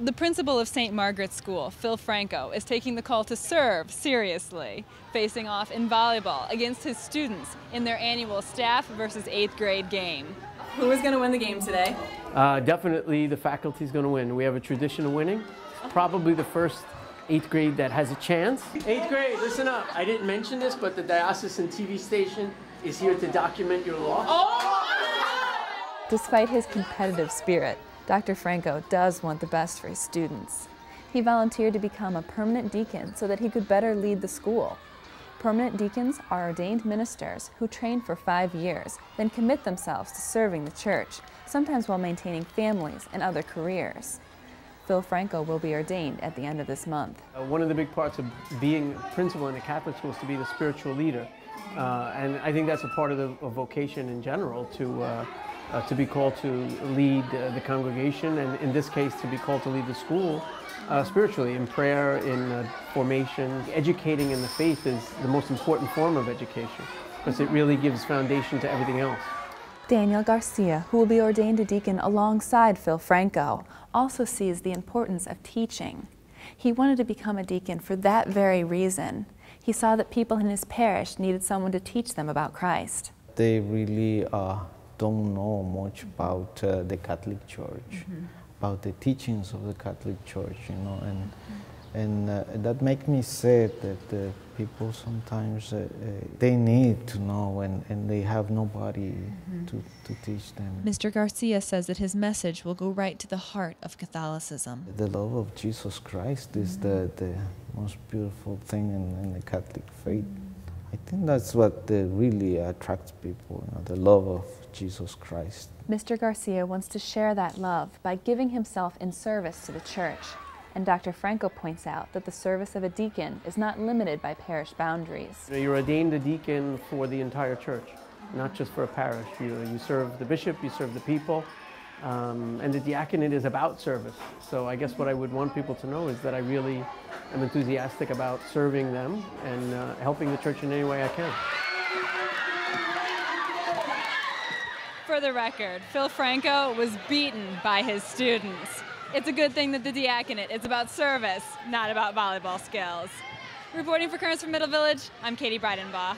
The principal of St. Margaret's School, Phil Franco, is taking the call to serve seriously, facing off in volleyball against his students in their annual staff versus 8th grade game. Who is going to win the game today? Definitely the faculty is going to win. We have a tradition of winning. Probably the first 8th grade that has a chance. 8th grade, listen up. I didn't mention this, but the diocesan TV station is here to document your loss. Oh! Despite his competitive spirit, Dr. Franco does want the best for his students. He volunteered to become a permanent deacon so that he could better lead the school. Permanent deacons are ordained ministers who train for 5 years, then commit themselves to serving the church, sometimes while maintaining families and other careers. Phil Franco will be ordained at the end of this month. One of the big parts of being a principal in a Catholic school is to be the spiritual leader. And I think that's a part of the vocation in general, to be called to lead the congregation, and in this case to be called to lead the school spiritually, in prayer, in formation. Educating in the faith is the most important form of education because it really gives foundation to everything else. Daniel Garcia, who will be ordained a deacon alongside Phil Franco, also sees the importance of teaching. He wanted to become a deacon for that very reason. He saw that people in his parish needed someone to teach them about Christ. They really don't know much about the Catholic Church, about the teachings of the Catholic Church, you know, and that makes me sad that people sometimes they need to know and they have nobody to teach them. Mr. Garcia says that his message will go right to the heart of Catholicism. The love of Jesus Christ is the most beautiful thing in the Catholic faith. I think that's what really attracts people, you know, the love of Jesus Christ. Mr. Garcia wants to share that love by giving himself in service to the church. And Dr. Franco points out that the service of a deacon is not limited by parish boundaries. You're ordained a deacon for the entire church, not just for a parish. You serve the bishop, you serve the people, and the diaconate is about service. So I guess what I would want people to know is that I really am enthusiastic about serving them and helping the church in any way I can. For the record, Phil Franco was beaten by his students. It's a good thing that the diaconate is about service, not about volleyball skills. Reporting for Currents from Middle Village, I'm Katie Breidenbach.